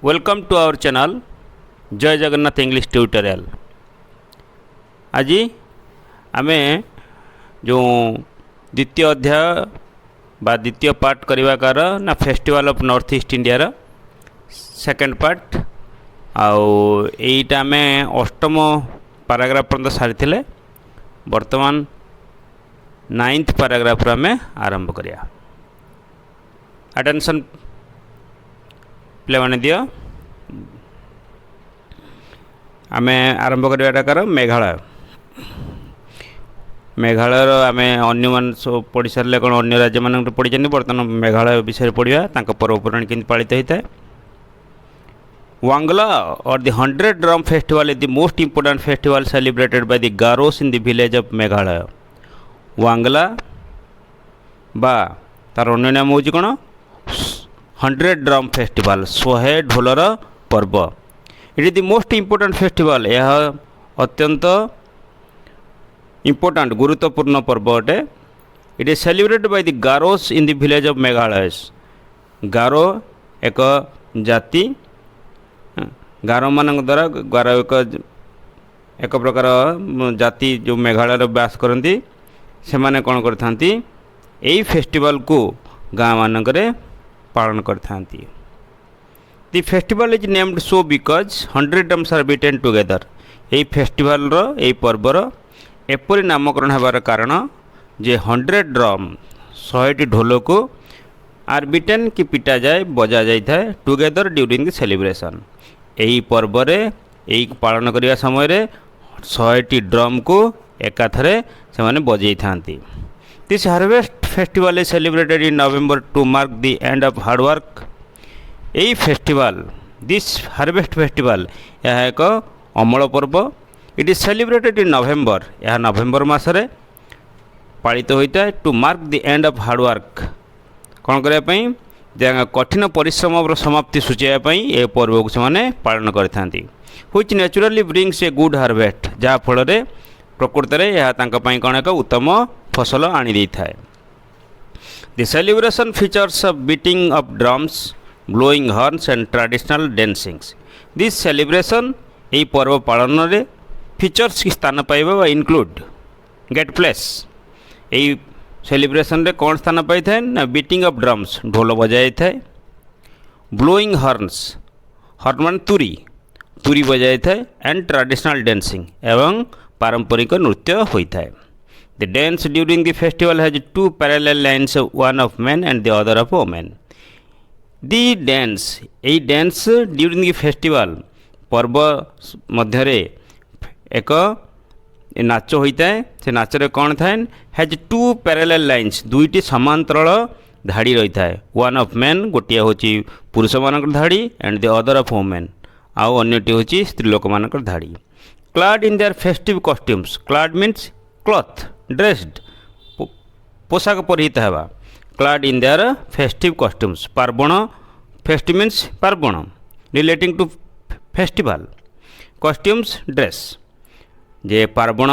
Welcome to our channel जय Jagannath English tutorial. आज आम जो द्वितीय अध्याय बा द्वितीय पार्ट करवा कार ना festival of north east India second part आईटा आम अष्टम पैराग्राफ पर्यंत सारी बर्तमान 9th पैराग्राफ आम आरंभ करिया। अटेंशन प्ले मैंने दियो आम आरंभ कर मेघालय। मेघालय आम अन्य मान पढ़ी सारे कौन अन्य राज्य मान पढ़ी बर्तमान मेघालय विषय पढ़ा पर्वपराणी केमती पालित होता है। वांगला और the 100 drum festival is the most important festival celebrated by the Garos in the village of Meghalaya. Wangala बा तार अन्य नाम हूँ कौन 100 ड्रम फेस्टिवल 100 ढोलर पर्व। It is the most important festival यह अत्यंत इंपोर्टेंट गुरुत्वपूर्ण पर्व अटे। It is celebrated by the Garos in the village of Meghalaya. Garo एक जाति गारो मान द्वारा गारो एक प्रकार जाति जो मेघालय बास करती से माने कौन करथांती यही फेस्टिवल को गाँ मानकरे पालन करथांती। The festival is named so because 100 drums are beaten together. यही फेस्टिवल यही पर्वर एपरी नामकरण होबार कारण जे 100 ड्रम 100टी ढोल को आर बीटेन कि पिटा जाए बजा जाए टुगेदर ड्यूरिंग द सेलिब्रेशन। यही पर्व यही पालन करने समय 100टी ड्रम को एकाथरे से माने बजे थांती। This harvest festival is celebrated in November to mark the end of hard work. यही फेस्टिवल दिस हार्वेस्ट फेस्टिवल यह एक अमल पर्व। It is celebrated in November यह नवेम्बर मासरे पालित होता है to mark the end of hard work कौन करने कठिन परिश्रम समाप्ति सूचाई ये पर्व को से पालन करते which naturally brings A good harvest जहाँ फल प्रकृत में यह कौन एक उत्तम फसल आनी थाए। The celebration features of beating of drums blowing horns and traditional dancings. This celebration यही पर्व पालन रे फीचर्स की स्थान पाइबा इनक्लूड गेट प्लेस। यही सेलिब्रेशन रे कौन स्थान पाई थाए ना बीटिंग ऑफ ड्रम्स ढोल बजाई थाए। ब्लोइंग हॉर्न्स हॉर्न मान तुरी तुरी बजाई थाए एंड ट्रेडिशनल डांसिंग एवं पारंपरिक नृत्य होता है। The dance during the festival has two parallel lines one of men and the other of women. The dance यही डांस ड्यूरिंग द फेस्टिवल पर्व मध्य एक नाच होता है। से नाच रे कौन थाए हैज टू पैरेलल लाइन्स दुईटी समांतराल धाड़ी रही है। वन ऑफ मेन गोटे हूँ पुरुष मान धाड़ी and the other of women आउ अन्यटी हूँ स्त्री लोक मान धाड़ी। Clad in their festive costumes clad means cloth dressed पोशाक परिहित हेबा। Clad in their festive costumes पार्वण फेस्टिव मीन्स पार्वण relating to festival costumes dress जे पार्वण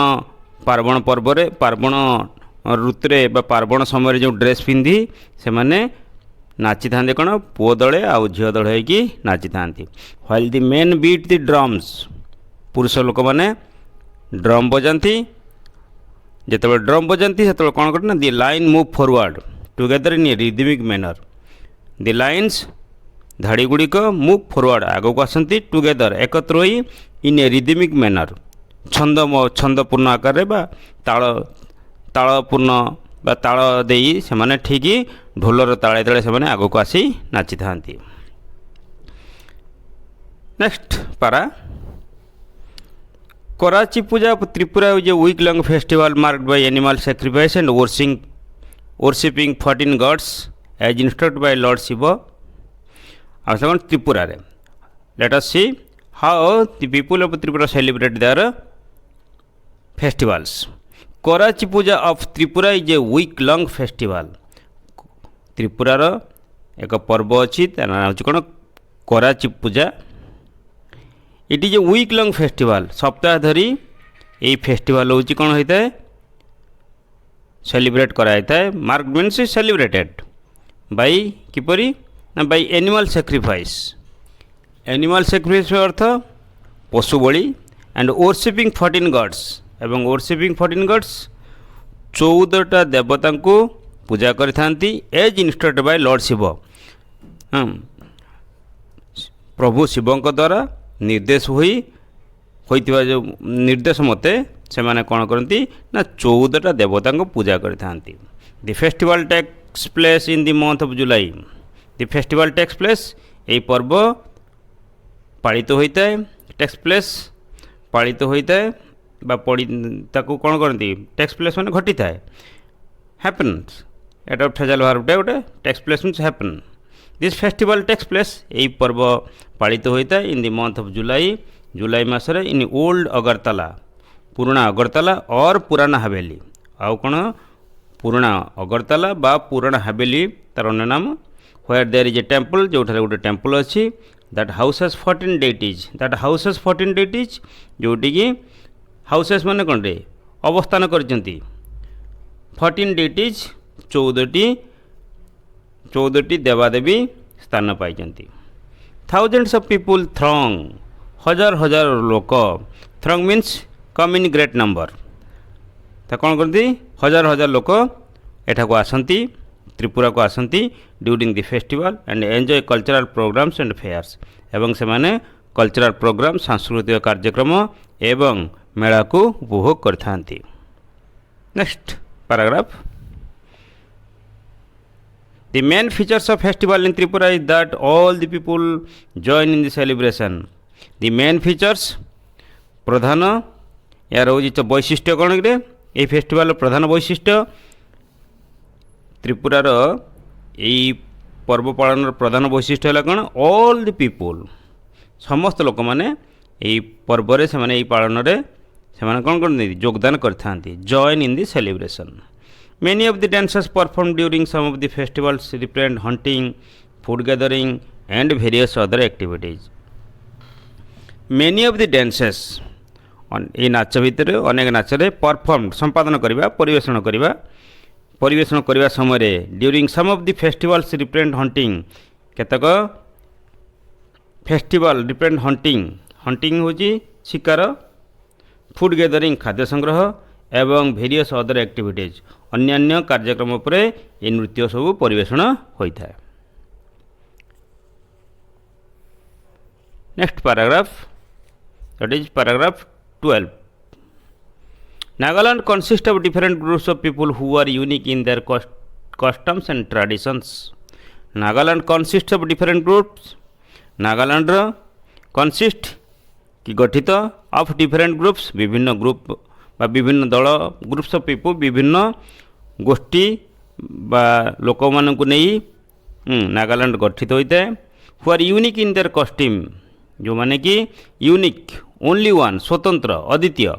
पार्वण पर्व पार्वण ऋतुरे पार्वण समय जो ड्रेस पिंधि से माने नाची था कौन पुओ दले आउ झील दल हो नाची था। While the men beat the drums पुरुष लोक मैंने ड्रम बजाती जिते ड्रम बजाती से कौन करना the line move forward together in a rhythmic manner. The lines धाड़ी गुड़िक मूव फॉरवर्ड आग को आसती टुगेदर एकत्र होई इन ए रिदमिक मैनर छंदपूर्ण आकार बा तालपूर्ण बा ताल देई से माने ठीक ढोलर ताले ताले से माने आग को आसी नाची था। Next para Kharchi Puja Tripura is a week long festival marked by animal sacrifice and worshipping 14 gods as instructed by lord Shiva. आम त्रिपुरा रे let us see how the people of Tripura celebrate their festivals. Kharchi Puja of Tripura is a week long festival. त्रिपुरार एक पर्व अच्छी तार नाम कौन Kharchi Puja. It is a week long festival सप्ताह धरी यही फेस्टिवल हूँ कौन होता है सेलिब्रेट कराई है। मार्क मीन्स सेलिब्रेटेड बाई किपरी ना by animal sacrifice animal sacrifice अर्थ पशु बलि एंड वर्शिपिंग 14 गॉड्स एवं वर्शिपिंग 14 गॉड्स 14टा देवता को पूजा करथांती as instructed by lord Shiva. प्रभु शिवों द्वारा निर्देश होइतिबा जो निर्देश मते से माने कौन करती ना 14टा देवता को पूजा करथांती। The festival takes place in the month of July. The festival takes place यही पर्व पालित होता है। टेक्स प्लेस पालित होता है बा पड़ी ताकू कौन करती टेक्स प्लेस मैंने घटी थाए हैपन्स एटा फेजाल भार्बटा गोटे takes place means happen. This festival takes place यही पर्व पालित होता है in the month of July जुलाई मसरे इन ओल्ड अगरतला पुराना अगरतला और पुराना हवेली आउ कौन पुराना अगरतला बा पुराना हवेली तार अन्य नाम where there is a temple जो गोटे टेम्पल अच्छी that houses 14 deities that houses 14 deities जोटी कि हाउसेस माने कौन रे अवस्थान करचंती 14 डेटीज 14टी देवादेवी स्थान पाइचंती। थाउजेंड्स ऑफ पीपुल थ्रंग हजार हजार लोक throng means come in great number तो कौन करती हजार हजार लोक एठा को आसंती त्रिपुरा को आसंती during the festival and enjoy cultural programmes and fairs एवं से माने कल्चरल प्रोग्राम सांस्कृतिक कार्यक्रम एवं मेला को उपभोग करथांती। Next paragraph. The main features of festival in Tripura is that all the people join in the celebration. The main features प्रधान यार हूँ वैशिष्ट्य कौन कि ये फेस्टिवल प्रधान वैशिष्ट्य त्रिपुरार यही पर्व पालन प्रधान वैशिष्ट्य है कौन ऑल द पीपुल समस्त लोक मैंने यही पर्व से माने पालन से कौन करते योगदान करते join in the celebration. Many of the dances performed during some of the festivals represent hunting, food gathering and various other activities. Many of the dances ये नाच भितर अनेक नाचरे परफॉर्म संपादन करवा परिवेशन करवा समय during some of the festivals represent hunting केतक फेस्टिवल रिप्रेजेंट हंटिंग होची शिकार फूड गैदरिंग खाद्य संग्रह एवं वेरियस अदर एक्टिविटीज अन्यान्य कार्यक्रम पर ये नृत्य सब परिवेषण होता है। Next paragraph that is paragraph 12। Nagaland consists of different groups of people who are unique in their customs and traditions. Nagaland consists of different groups. Nagaland consist कि गठित ऑफ डिफरेंट ग्रुप्स विभिन्न ग्रुप बा विभिन्न दल groups of people विभिन्न गोष्ठी बा लोक मानक नहीं नागालैंड गठित होता है। Who are unique in their costume जो माने कि यूनिक ओनली वन स्वतंत्र अद्वितीय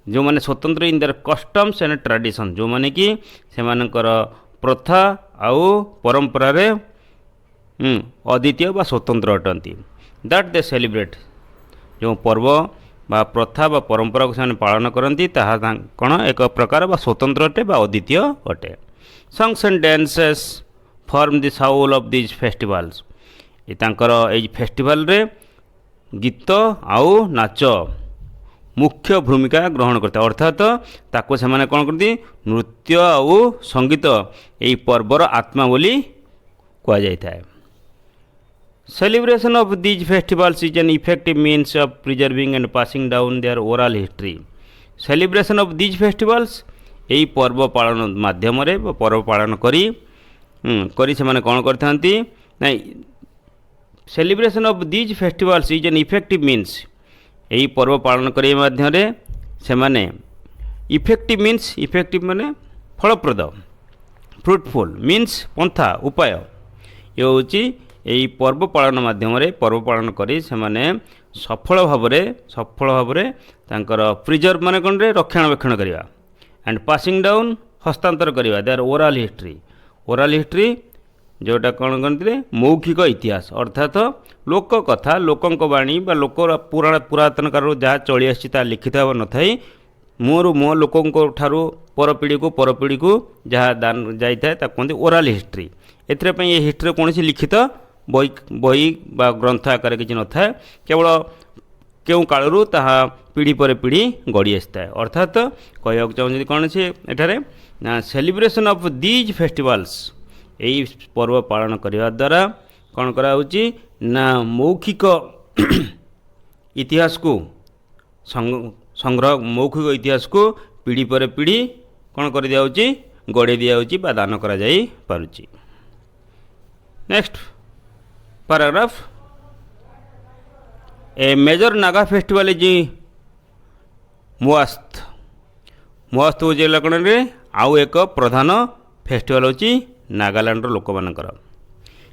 जो माने स्वतंत्र in their customs and tradition जो माने कि से मानकर प्रथा आउ परंपरा रे अद्वितीय बा स्वतंत्र अटंती। दैट दे सेलिब्रेट जो पर्व बा प्रथा बा परंपरा को से पालन करती ताहा कौन एक प्रकार बा स्वतंत्र अटे बा अद्वितीय अटे। Songs and dances form the soul of this festivals ये तांकर एज फेस्टिवल रे गीत आउ नाच मुख्य भूमिका ग्रहण करते अर्थात ताको से माने कौन करती नृत्य आउ संगीत यही पर्वर आत्मा बोली कह जाए। Celebration of these festivals is an effective means of preserving and passing down their oral history. Celebration of these festivals यही पर्व पालन माध्यम पर्व पालन करी से माने कौन करथांती नहीं celebration of these festivals is an effective means यही पर्व पालन करने माध्यम से माने इफेक्टिव मीन्स इफेक्टिव माने फलप्रद फ्रुटफुल मीन्स पंथा उपाय ये हूँ यही पर्व पालन माध्यम पर्व पालन करी से माने सफल भाव तांकर प्रिजर्व माने कौन रे रक्षणाबेक्षण करवा एंड पासिंग डाउन हस्तांतर करवा देयर ओराल हिस्ट्री जोटा कौन करते मौखिक इतिहास अर्थात लोक कथा लोकंक वाणी बा लोक पुरातन काल जहाँ चली आसी लिखित भाव न थाई मोरू मो लोकों ठारू परपीढ़ी को जहाँ दान जाए कहते ओराल हिस्ट्री एथें ये हिस्ट्री कौन लिखित ବହି ବହି ବା ଗ୍ରନ୍ଥ ଆକାରରେ କିଛି ନଥାଏ, କେବଳ କେଉଁ କାଳରୁ ତାହା ପିଢ଼ି ପରେ ପିଢ଼ି ଗଡ଼ି ଆସିଥାଏ। ଅର୍ଥାତ୍ କହିବାକୁ ଚାହୁଁଛନ୍ତି କ'ଣ ଅଛି ଏଠାରେ ନା ସେଲିବ୍ରେସନ୍ ଅଫ୍ ଦିଜ୍ ଫେଷ୍ଟିଭାଲ୍ସ, ଏହି ପର୍ବ ପାଳନ କରିବା ଦ୍ୱାରା କ'ଣ କରାହେଉଛି ନା ମୌଖିକ ଇତିହାସକୁ ସଂଗ୍ରହ, ମୌଖିକ ଇତିହାସକୁ ପିଢ଼ି ପରେ ପିଢ଼ି କ'ଣ କରିଦିଆଯାଉଛି, ଗଢ଼େଇ ଦିଆଯାଉଛି ବା ଦାନ କରାଯାଇପାରୁଛି। Next paragraph, a major Naga festival is Muast। Muast ହେଉଛି ଲକଣରେ ଆଉ ଏକ ପ୍ରଧାନ ଫେଷ୍ଟିଭାଲ୍ ହେଉଛି ନାଗାଲାଣ୍ଡର ଲୋକମାନଙ୍କର।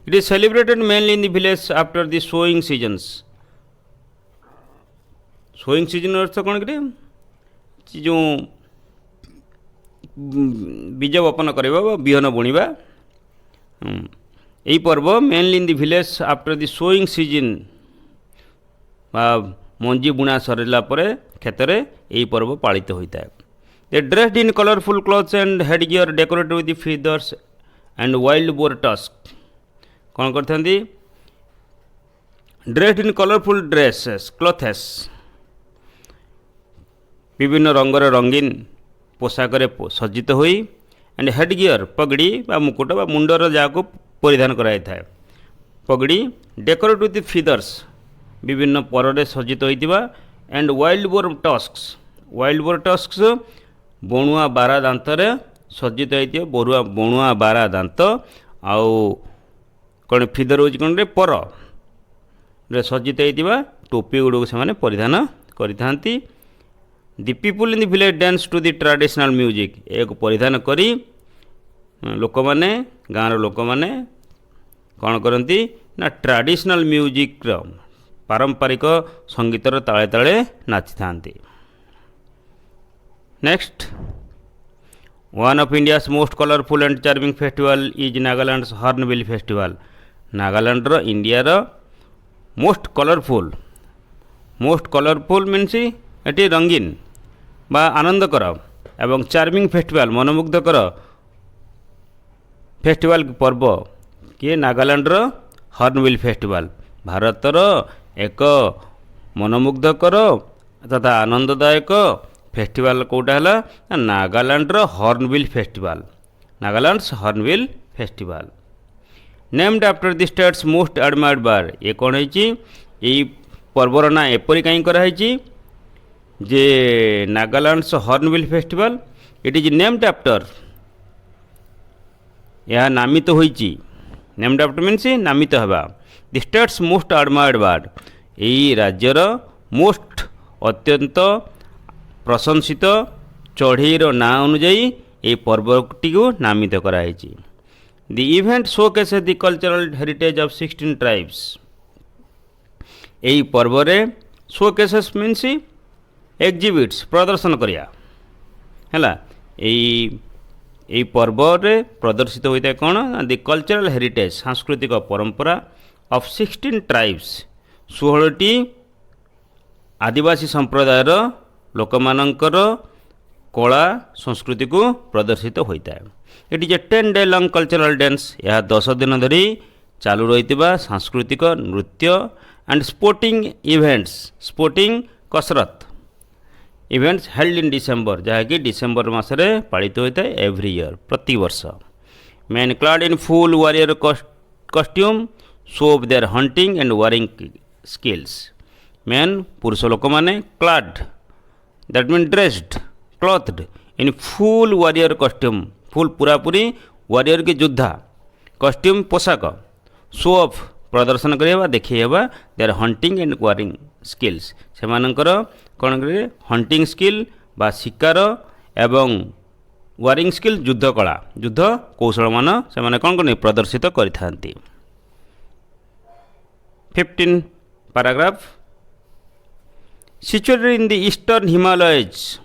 It is celebrated mainly in the village after the sowing seasons. Sowing season ଅର୍ଥ କ'ଣ କି ଯେଉଁ ବୀଜ ବପନ କରିବା ବା ବିହନ ବୁଣିବା, ଏହି ପର୍ବ mainly in the village after the sowing season ବା ମଞ୍ଜି ବୁଣା ସରିଲା ପରେ କ୍ଷେତରେ ଏହି ପର୍ବ ପାଳିତ ହୋଇଥାଏ। They dressed in colourful clothes and headgear decorated with feathers and wild boar tusk. କ'ଣ କରିଥାନ୍ତି, ଡ୍ରେସ୍ଡ ଇନ୍ କଲରଫୁଲ୍ କ୍ଲଥେସ୍, ବିଭିନ୍ନ ରଙ୍ଗର ରଙ୍ଗୀନ ପୋଷାକରେ ସଜ୍ଜିତ ହୋଇ, ଆଣ୍ଡ ହେଡ୍ ଗିୟର୍ ପଗଡ଼ି ବା ମୁକୁଟ ବା ମୁଣ୍ଡର ଯାହାକୁ ପରିଧାନ କରାଯାଇଥାଏ, ପଗଡ଼ି ଡେକୋରେଟ୍ ୱିଥ୍ ଫିଦର୍ସ, ବିଭିନ୍ନ ପରରେ ସଜ୍ଜିତ ହୋଇଥିବା, and wild boar tusks, wild boar tusks ବଣୁଆ ବାରା ଦାନ୍ତରେ ସଜ୍ଜିତ ହୋଇଥିବ, ବଣୁଆ ବାରା ଦାନ୍ତ ଆଉ କ'ଣ ଫିଦର ହେଉଛି କ'ଣରେ ପରରେ ସଜ୍ଜିତ ହୋଇଥିବା ଟୋପି ଗୁଡ଼ିକୁ ସେମାନେ ପରିଧାନ କରିଥାନ୍ତି। The people in the village dance to the traditional music, ଏହାକୁ ପରିଧାନ କରି ଲୋକମାନେ, ଗାଁର ଲୋକମାନେ କ'ଣ କରନ୍ତି ନା ଟ୍ରାଡ଼ିସନାଲ୍ ମ୍ୟୁଜିକ୍ର, ପାରମ୍ପରିକ ସଙ୍ଗୀତର ତାଳେ ତାଳେ ନାଚିଥାନ୍ତି। Next, one of India's most colourful and charming festival is Nagaland's Hornbill festival. ନାଗାଲାଣ୍ଡର ଇଣ୍ଡିଆର ମୋଷ୍ଟ କଲରଫୁଲ୍ ମିନ୍ସ ଏଠି ରଙ୍ଗୀନ ବା ଆନନ୍ଦକର ଏବଂ ଚାର୍ମିଂ ଫେଷ୍ଟିଭାଲ୍ ମନମୁଗ୍ଧକର ଫେଷ୍ଟିଭାଲ୍ ପର୍ବ କିଏ, ନାଗାଲାଣ୍ଡର ହର୍ଣ୍ଣବିଲ୍ ଫେଷ୍ଟିଭାଲ୍। ଭାରତର ଏକ ମନମୁଗ୍ଧକର ତଥା ଆନନ୍ଦଦାୟକ ଫେଷ୍ଟିଭାଲ୍ କେଉଁଟା ହେଲା, ନାଗାଲାଣ୍ଡର Hornbill festival, Nagaland's Hornbill festival. Named after the state's most admired bird. ଏ କ'ଣ ହେଇଛି, ଏଇ ପର୍ବର ନାଁ ଏପରି କାହିଁ କରାହେଇଛି ଯେ Nagaland's Hornbill festival, it is named after, ଏହା ନାମିତ ହୋଇଛି, ନେମ୍ଡ ଆଫ୍ଟର ମିନ୍ସ ନାମିତ ହେବା, the state's most admired bird, ଏହି ରାଜ୍ୟର ମୋଷ୍ଟ ଅତ୍ୟନ୍ତ ପ୍ରଶଂସିତ ଚଢ଼େଇର ନାଁ ଅନୁଯାୟୀ ଏହି ପର୍ବଟିକୁ ନାମିତ କରାଯାଇଛି। The event showcases the cultural heritage of 16 tribes. ଏହି ପର୍ବରେ ଶୋକେସେସ୍ ମିନ୍ସ ଏକ୍ଜିବିଟ୍ସ, ପ୍ରଦର୍ଶନ କରିବା ହେଲା। ଏହି ପର୍ବରେ ପ୍ରଦର୍ଶିତ ହୋଇଥାଏ କ'ଣ, ଦି କଲଚରାଲ ହେରିଟେଜ୍, ସାଂସ୍କୃତିକ ପରମ୍ପରା ଅଫ୍ 16 ଟ୍ରାଇବ୍ସ, 16ଟି ଆଦିବାସୀ ସମ୍ପ୍ରଦାୟର ଲୋକମାନଙ୍କର କଳା ସଂସ୍କୃତିକୁ ପ୍ରଦର୍ଶିତ ହୋଇଥାଏ। It is a 10 day long cultural dance, ଏହା 10 ଦିନ ଧରି ଚାଲୁ ରହିଥିବା ସାଂସ୍କୃତିକ ନୃତ୍ୟ ଆଣ୍ଡ ସ୍ପୋର୍ଟିଂ ଇଭେଣ୍ଟସ୍, ସ୍ପୋର୍ଟିଂ କସରତ ଇଭେଣ୍ଟସ୍ ହେଲ୍ଡ ଇନ୍ ଡିସେମ୍ବର, ଯାହାକି ଡିସେମ୍ବର ମାସରେ ପାଳିତ ହୋଇଥାଏ ଏଭ୍ରି ଇୟର୍, ପ୍ରତିବର୍ଷ। Men clad in full warrior costume show off their hunting and warring skills. Men ପୁରୁଷ ଲୋକମାନେ clad, that mean dressed, clothed in full warrior costume, full ପୁରାପୁରି warrior କି ଯୋଦ୍ଧା କଷ୍ଟ୍ୟୁମ୍ ପୋଷାକ, ଶୋ ଅଫ୍ ପ୍ରଦର୍ଶନ କରିବା ଦେଖାଇ ହେବା, their hunting and warring skills, ସେମାନଙ୍କର କ'ଣ କରିବେ ହଣ୍ଟିଂ ସ୍କିଲ୍ ବା ଶିକାର ଏବଂ ୱାରିଂ ସ୍କିଲ୍ ଯୁଦ୍ଧ କଳା, ଯୁଦ୍ଧ କୌଶଳମାନ ସେମାନେ କ'ଣ କରନ୍ତି ପ୍ରଦର୍ଶିତ କରିଥାନ୍ତି। 15 paragraph, situated in the eastern Himalayas,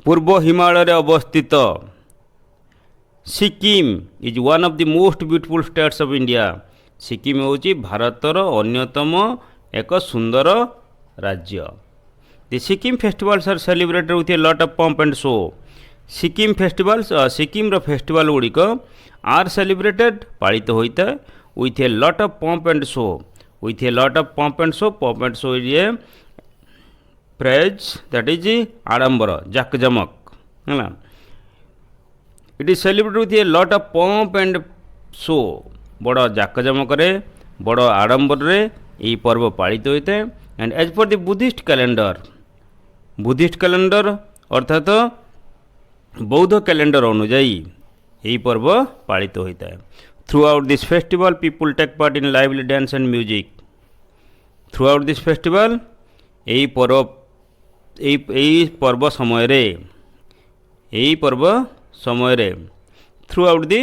ପୂର୍ବ ହିମାଳୟରେ ଅବସ୍ଥିତ Sikkim is one of the most beautiful states of India. Sikkim ହେଉଛି ଭାରତର ଅନ୍ୟତମ ଏକ ସୁନ୍ଦର ରାଜ୍ୟ। The Sikkim festivals are celebrated with a lot of pomp and show. Sikkim festivals, ସିକିମ୍ର ଫେଷ୍ଟିଭାଲ୍ ଗୁଡ଼ିକ ଆର୍ ସେଲିବ୍ରେଟେଡ୍, ପାଳିତ ହୋଇଥାଏ with a lot of pomp and show. With a lot of pomp and show. Pomp and show is a phrase that is adambara, jakjamak. It is celebrated with a lot of pomp and show. बड़ जाकजमक बड़ आडंबर ये पर्व पालित होता है. And as per the Buddhist calendar अर्थात बौद्ध calendar अनुजाई यही पर्व पालित होता है. Throughout this festival people take part in lively dance and music. Throughout this festival यही पर्व समय throughout the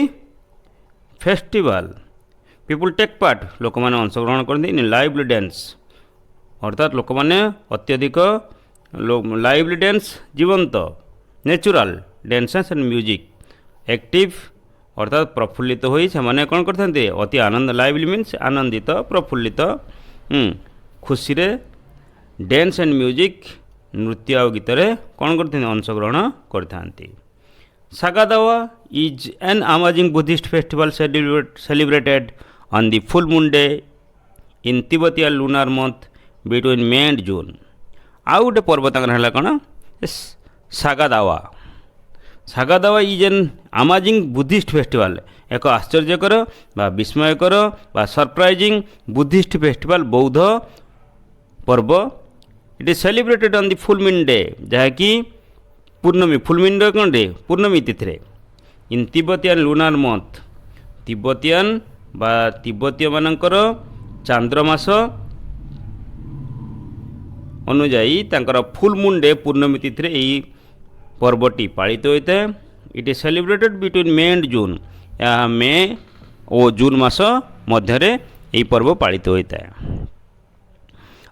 festival people take part लोक मैंने अंशग्रहण करते इन लाइवली डांस अर्थात लोक मैंने अत्यधिक लाइवली डांस जीवंत natural dances and music active अर्थात प्रफुल्लित होई से माने कौन करते अति आनंद लाइवली मीन्स आनंदित प्रफुल्लित खुशी रे डांस एंड म्यूजिक नृत्य और गीत कौन करते अंशग्रहण करते. Sagadawa is an amazing Buddhist festival celebrated on the full moon day in Tibetan lunar month between May and June. आउ गोटे पर्व है कौन Saga Dawa. Saga Dawa is an amazing Buddhist festival एक आश्चर्यकर बा विस्मयकर बा सरप्राइजिंग बुद्धिस्ट फेस्टिवल बौद्ध पर्व. It is celebrated on the full moon day जहाँकि पूर्णमी फुल मून डे कौन डे पूर्णमी तिथि इन तिब्बतियान लुनार मंथ तिब्बतियान बा तिब्बतीय मानकर चांद्रमास अनुजाई तांकर फुल मून डे पूर्णमी तिथि यही पर्वटी पालित होता है. It is celebrated between may and June या मे और जून मास मध्य यही पर्व पालित होता है.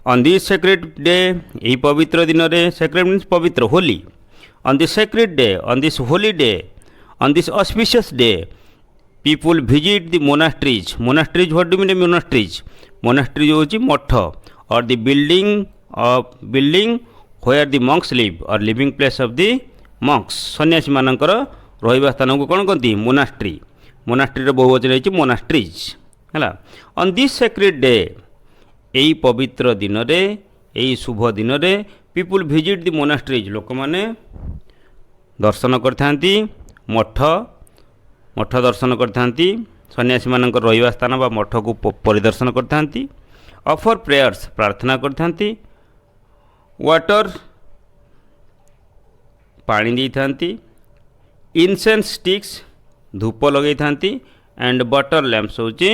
ऑन दिस सेक्रेट डे यही पवित्र दिन में सेक्रेट मीन्स पवित्र Holi. On this sacred day, on this holy day, on this auspicious day, people visit the monasteries. Monasteries, what do you mean monasteries? Monasteries होची मठ or the building where the monks live or living place of the monks. सन्यासी मानकर रहिबा स्थान को कौन कहती monastery. Monastery बहुवचन होची मोनास्ट्रीज है. On this sacred day यही पवित्र दिन रे यही शुभ दिन रे people visit the monasteries लोक माने दर्शन करथांती मठ दर्शन करथांती सन्यासी मानकर रहिबा स्थान बा मठ को परिदर्शन करथांती. ऑफर प्रेयर्स प्रार्थना करथांती. वाटर पानी दी थांती. इंसेंस स्टिक्स धूप लगे थांती एंड बटर लैंप्स होची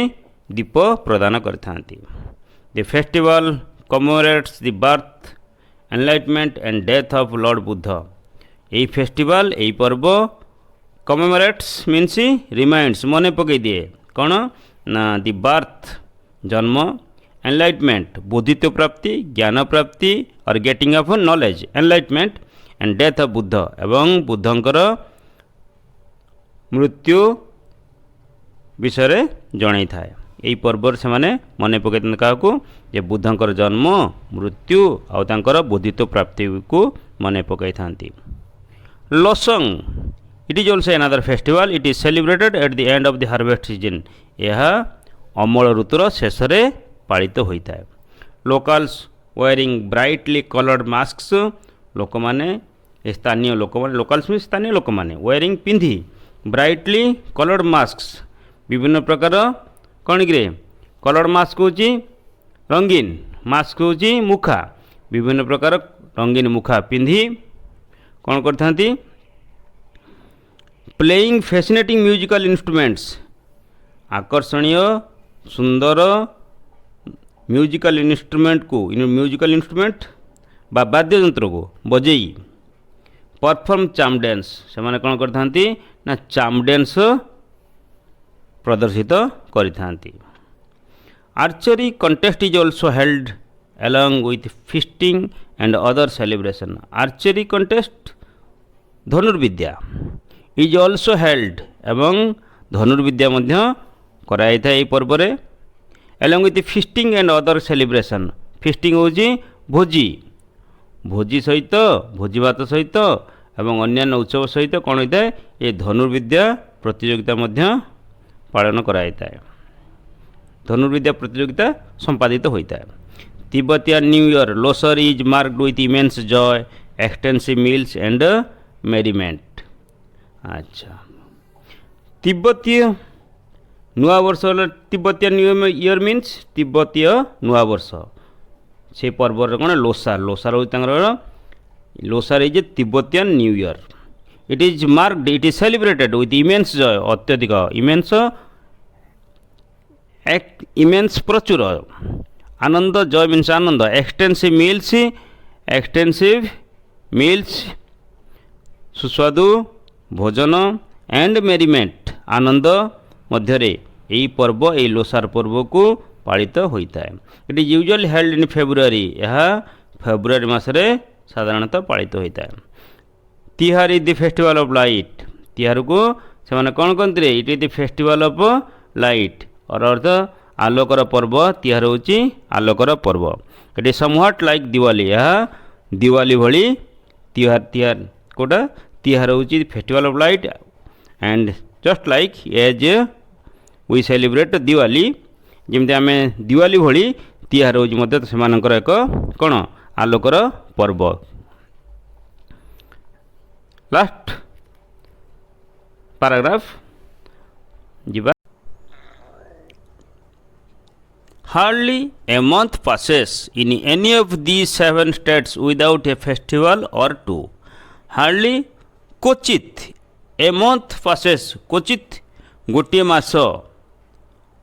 दीप प्रदान करथांती. The festival commemorates the birth enlightenment and death of Lord Buddha. यही फेस्टिवल यही पर्व कमेमोरेट्स मीन्स रिमाइंड्स मन पकई दिए कौन ना दि बर्थ जन्म एनलाइटमेंट बुद्धित्व प्राप्ति ज्ञान प्राप्ति और getting off knowledge enlightenment and death of Buddha एवं बुद्धंकर मृत्यु विषय जन था. यही पर्व से माने मन पकई क्या जे बुद्धंकर जन्म मृत्यु आउर बुद्धित्व प्राप्ति को मन पकई था. Losoong it is also another festival. It is celebrated at the end of the harvest season. यह अमल ऋतुर शेष पालित होता है. Locals wearing brightly coloured mask लोक मैंने स्थानीय लोक मैंने लोकल्स में स्थानीय लोक मैंने वेयरिंग पिंधि ब्राइटली कलर्ड मास्क विभिन्न प्रकार कौन कि कलर्ड मास्क हूँ रंगीन मास्क हूँ मुखा विभिन्न प्रकार रंगीन मुखा पिंधि कौन करथांती प्लेइंग फैसिनेटिंग म्यूजिकल इंस्ट्रूमेंट्स आकर्षणीय सुंदर म्यूजिकल इंस्ट्रूमेंट को म्यूजिकल इंस्ट्रूमेंट बा वाद्य यंत्र को बजेई परफॉर्म चाम डांस से माने कौन करथांती ना चाम डांस प्रदर्शित करिथांती. Archery contest is also held along with feasting and other celebration. Archery contest धनुर्विद्या इज ऑल्सो हेल्ड एवं धनुर्विद्या मध्य कराई था यही पर्व रे along with feasting and other celebration. feasting होची भोजी भोजी सहित भोजी भात सहित एवं अन्यान्य उत्सव सहित कौन होता है ये धनुर्विद्या प्रतियोगिता मध्य पालन कराई था. धनुर्विद्या प्रतियोगिता संपादित होता है। Tibetan new year Losar is marked with immense joy extensive meals and merriment. अच्छा तिब्बतीय नुआ वर्ष तिब्बतियन न्यू ईयर मीन्स तिब्बतीय नुआ वर्ष से पर्व कौन लोसार लोसार हूँ Losar is a Tibetan new year. It is marked it is celebrated with immense joy अत्यधिक इमेंस प्रचुर आनंद जॉय मीन्स आनंद एक्सटेंसिव मील्स सुस्वादु भोजन एंड मेरीमेंट आनंद मध्यरे यही पर्व यही लोसार पर्व को पालित होता है। It is usually held in February यह फेब्रुआरी मासरे साधारणतः पालित होता है। Tihar is the festival of light Tihar को से कौन कहते it is the festival of light और अर्थ आलोकर पर्व तिहार होची आलोकर पर्व। It is somewhat like Diwali यह दिवाली भली तिहार कोटा तिहार होची festival of light and just like as we celebrate Diwali जमती आम दिवाली भली तिहार होची मध्य सेमानकर एक कौन आलोकर पर्व। लास्ट पैराग्राफ जीवा Hardly a month passes in any of these 7 states without a festival or two. Hardly क्वचित a month passes क्वचित गोटे मास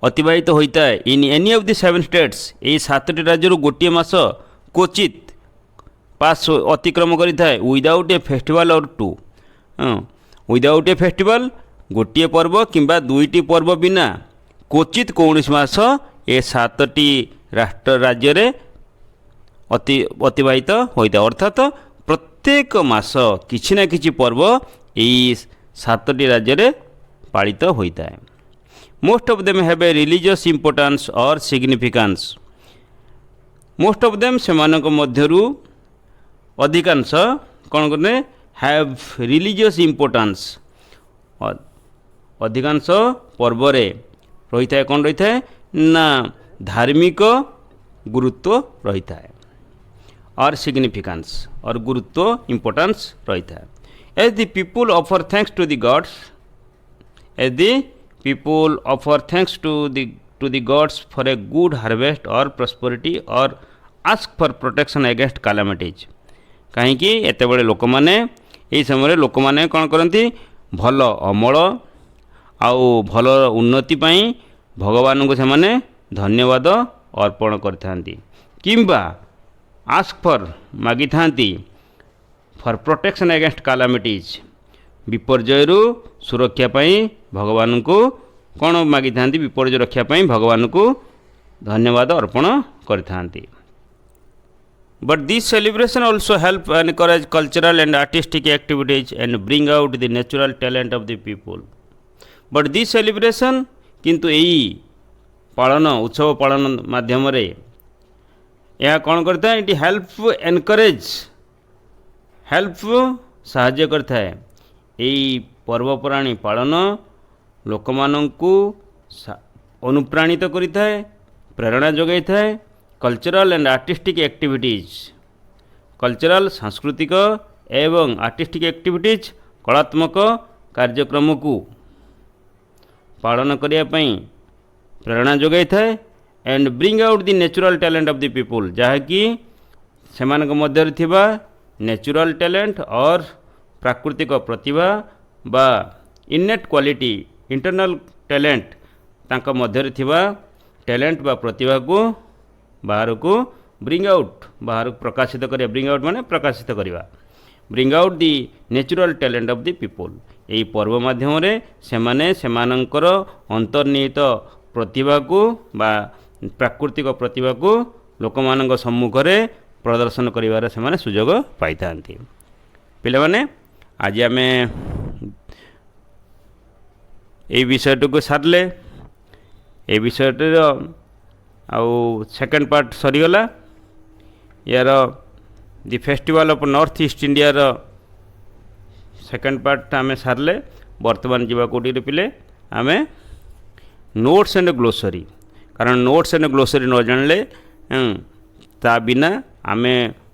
अतिबाहित होता है in any of the 7 states ये 7टी राज्य गोटे मास क्वचित पास अतिक्रम करें विदाउट ए फेस्टिवल और टू विदाउट ए फेस्टिवल गोटे पर्व किंबा दुईटी पर्व बिना क्वचित कौन मास ये 7टी राष्ट्र राज्य रे अतिबाहित होता है अर्थात प्रत्येक मास किछि ना किछि पर्व यही 7टी राज्य रे पालित होता है। Most of them have a religious importance और सिग्निफिकेंस मोस्ट ऑफ देम सेमानक मध्यरु अधिकांश कौन करने हैव रिलीजियस इंपोर्टेंस अधिकांश पर्व रे रही है कौन रही है ना धार्मिक गुरुत्व रही है और सिग्निफिकेंस और गुरुत्व इंपोर्टेंस रही है। As the people offer thanks to the gods as the people offer thanks to the gods for a good harvest और प्रॉस्पेरिटी और ask for protection against calamities कहीं एत बड़े लोक मैंने यही समय लोक मैंने कौन करती भल अमल आउ भल उन्नति पाई भगवान को सेमाने धन्यवाद अर्पण करथांती किंबा आस्क फॉर मागी थांती फॉर प्रोटेक्शन अगेंस्ट कैलामिटीज विपर्ययरू सुरक्षा पाई भगवान को कौन मागी थांती विपर्यय रक्षा पाई भगवान को धन्यवाद अर्पण करथांती। But this celebration also help encourage cultural and artistic activities and bring out the natural talent of the people. But this celebration किंतु यही पालन उत्सव पालन माध्यम रे यह कौन करता है इट हेल्प एनकरेज हेल्प साहाय्य करता है यही पर्वपराणी पालन लोक माननकु अनुप्राणित करिता है प्रेरणा जोगाई था है cultural and artistic activities cultural सांस्कृतिक एवं आर्टिस्टिक एक्टिविटीज कलात्मक कार्यक्रम को पालन करने प्रेरणा जोगाई थाए and bring out the natural talent of the people जहाँकि सेमानक मध्य थिबा नेचुरल टैलेंट और प्राकृतिक प्रतिभा बा इनेट क्वालिटी इंटरनल टैलेंट तांका मध्य थिबा टैलेंट बा प्रतिभा को बाहर को ब्रिंग आउट बाहर प्रकाशित करिया ब्रिंग आउट माने प्रकाशित करिवा bring out the natural talent of the people यही पर्व माध्यम रे सेमाने सेमानंकर अंतर्निहित प्रतिभा को बा प्राकृतिक प्रतिभा को लोकमानंक सम्मुख रे प्रदर्शन करिवार सेमाने सुयोग पाई थांती। पिले माने आज आमे ए विषयटू को सारले ए विषयटर आउ सेकेंड पार्ट सरीगला यार the festival of north east India रो सेकेंड पार्ट आमे सारले वर्तमान जीवा कोटी पिले आमे नोट्स एंड ग्लोसरी कारण नोट्स एंड ग्लोसरी न जानले ता बिना आमे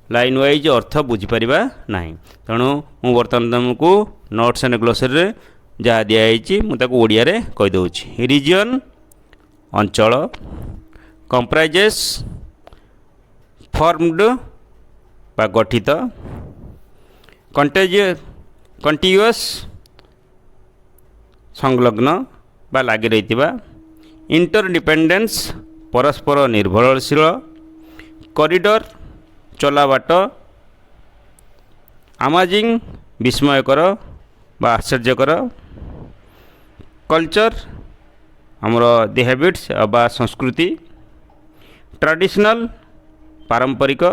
लाइन वाइज अर्थ बुझीपर ना। तेणु मु बर्तमान तुमको नोट्स एंड ग्लोसरी जहाँ दिखाई मुझे ओडिया रे कहीदे। रिजन अंचल, कंप्राइजेस फॉर्म्ड बा गठित, कंटिन्यूअस संलग्न बा लगी रही, इंटरडिपेंडेंस परस्पर निर्भरशील, कॉरिडोर चलाबाट, अमेजिंग विस्मयकर बा आश्चर्यकर, कल्चर हमरो द हैबिट्स बा संस्कृति, ट्रेडिशनल पारंपरिक,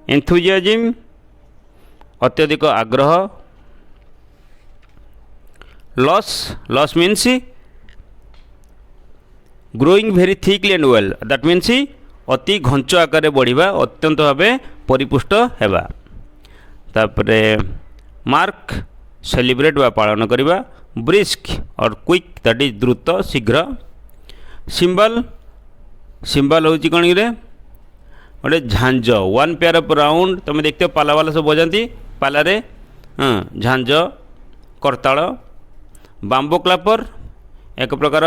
एंथुजियाज्म अत्यधिक आग्रह, loss means growing very thickly and well, that means अति घंच आकार बढ़िबा, अत्यंत भाव परिपुष्ट हेबा। तापरे मार्क सेलिब्रेट बा पालन करिबा, ब्रिस्क और क्विक दैट इज द्रुत शीघ्र, सिंबल होची कण रे गोटे झांझ, वन पेयर ऑफ राउंड, तुम देखते हो पाला वाला सब बजाती पालारे, झांझ करताल, बाम्बो क्लापर एक प्रकार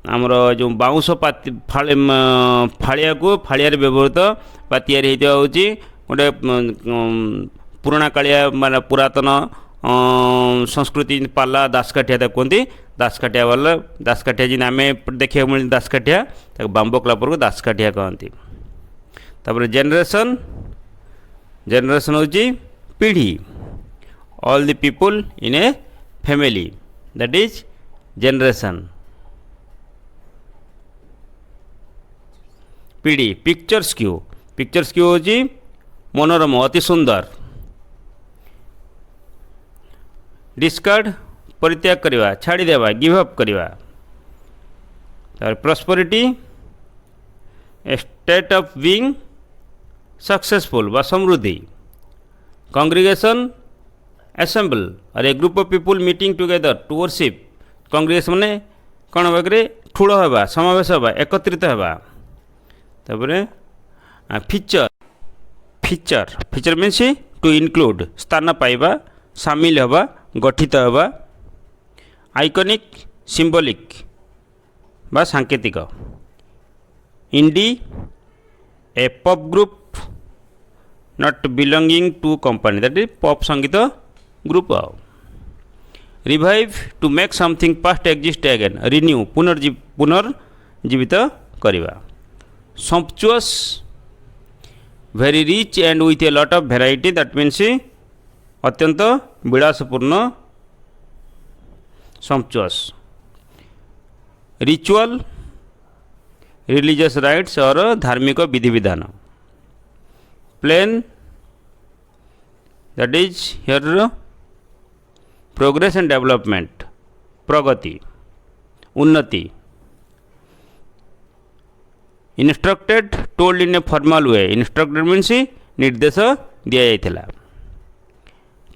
आमर जो बाउंश पाती फाड़िया को फाड़िया व्यवहृत बा तैयारी होती गोटे पुराणा कालिया माने पुरातन संस्कृति पाला दासकाठिया कहते, दासकाठिया वाला दासकाठिया जिन आम देखा मिले दासकाठिया बाम्बो क्लापर को दासकाठिया कहती। तापर जेनरेशन हूँ पीढ़ी, all the people in a family that is generation. पीढ़ी पिक्चर्स क्यू हूँ मनोरम अति सुंदर, डिस्कार्ड परित्याग करवा छाड़ीदेवा गिव अप करवा, prosperity a state of being successful बा समृद्धि, कांग्रेगेशन असेंबल और a group of people meeting together to worship, congregation माने कौन बागे ठूल होगा समावेश होगा एकत्रित होगा। तापरे फीचर मीन्स टू इनक्लूड स्थान पाइबा, सामिल होगा, गठित होगा, आइकनिक सिंबॉलिक बा सांकेतिक, indie a pop group not belonging to company that is pop संगीत ग्रुप। Revive to make something past exist again, renew पुनर्जीवित करवा। Sumptuous very rich and with a lot of variety that means अत्यंत विलासपूर्ण, sumptuous. Ritual religious rites और धार्मिक विधि विधान। Plane that is here progress and development, प्रगति उन्नति। Instructed told in a formal way, instructed means निर्देश दि जाइथिला।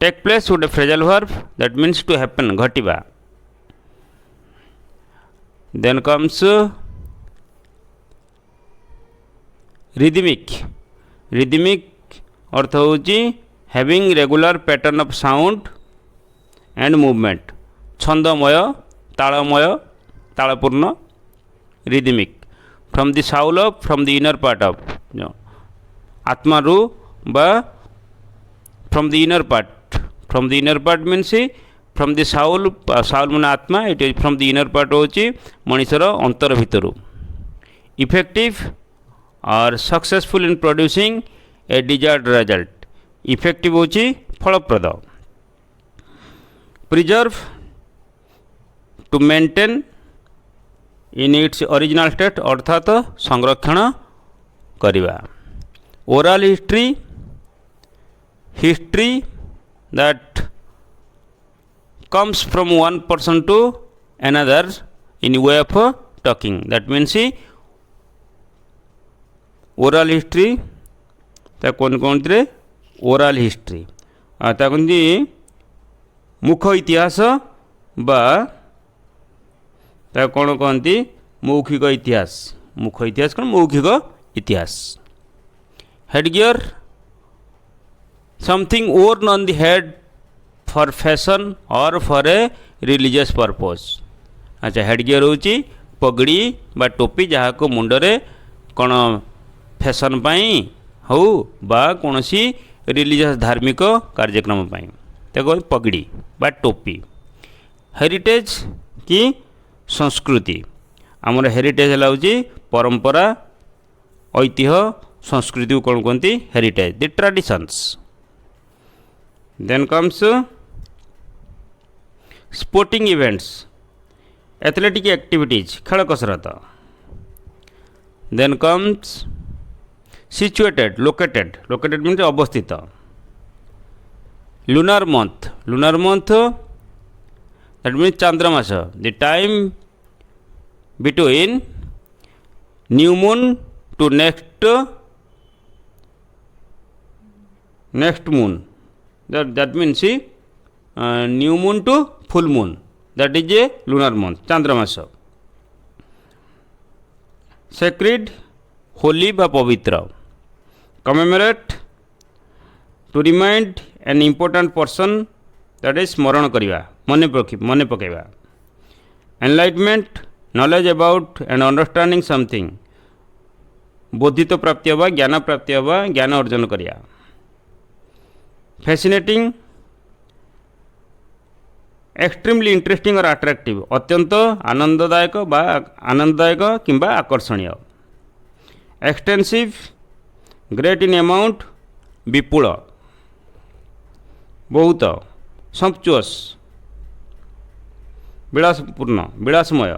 टेक प्लेस गोटे phrasal verb that means to happen घटिबा। देन कम्स रिदमिक अर्थ होची having regular pattern of sound and movement, छंदमय तालपूर्ण rhythmic. From the soul of from the inner part of आत्मा रू बा from the inner part means from the soul माने आत्मा, it is from the inner part होची मनुष्यर अंतर भितरु। इफेक्टिव और successful in producing a desired result, effective होची फलप्रद। Preserve to maintain in its original state अर्थात संरक्षण करवा। Oral history that comes from one person to another in way of talking, that means oral history ता कौन रे oral history ता कहती मुख इतिहास बा ता कौन कहती मौखिक इतिहास मुख इतिहास कौन मौखिक इतिहास headgear something worn on the head for fashion or for a religious purpose अच्छा हेडगियर होची पगड़ी बा टोपी जहाँ को मुंडरे कौन फैशन पाई हो बा कौन सी रिलीजियस धार्मिक कार्यक्रम पाई देखो पगड़ी बा टोपी हेरिटेज की संस्कृति आमर हेरिटेज है परंपरा ऐतिह्य संस्कृति को कौन कहते heritage the traditions then comes sporting events athletic activities खेल कसरत then comes situated located located means अवस्थित लुनार मंथ दैट मीन्स चांद्रमास the time between new moon to next moon that means new moon to full moon that is a lunar month chandramas sacred holy ba pavitra commemorate to remind an important person that is smaran kariba mane pakaiba enlightenment knowledge about and understanding something बोधित प्राप्ति हवा ज्ञान प्राप्ति हवा ज्ञान अर्जन करिया fascinating extremely interesting और attractive अत्यंत आनंददायक किंबा आकर्षणीय एक्सटेंसिव ग्रेट इन अमाउंट विपुल बहुत संप्चुअस विलासपूर्ण विलासमय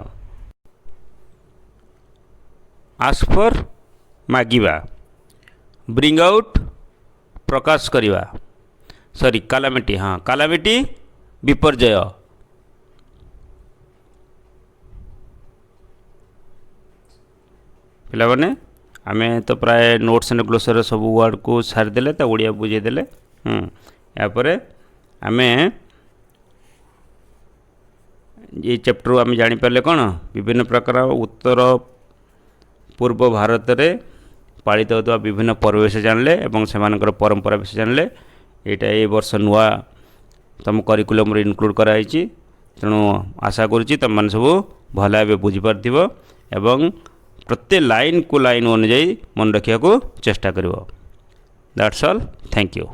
आस्क फॉर मागिबा ब्रिंग आउट प्रकाश करिबा सॉरी कालामिटी हाँ कालामिटी विपर्जय पिलाने आमे तो प्राय नोट्स एंड ग्लोसर सब वर्ड को सारीदेले तो ओडिया बुझेदेले यापर आमे ये चैप्टर आम जापारे कौन विभिन्न प्रकार उत्तर पूर्व भारत रे पालित होता विभिन्न पर्व विषय जानले एवं से परंपरा विषय जानले यहाँ ये वर्ष नुआ तुम करिकुलम इनक्लूड कराई तेणु आशा करुँच तुम मैंने सब भल भाव बुझीपार एवं प्रत्येक लाइन को लाइन अनुजाई मन रखा चेष्टा कर दैट्स ऑल थैंक यू।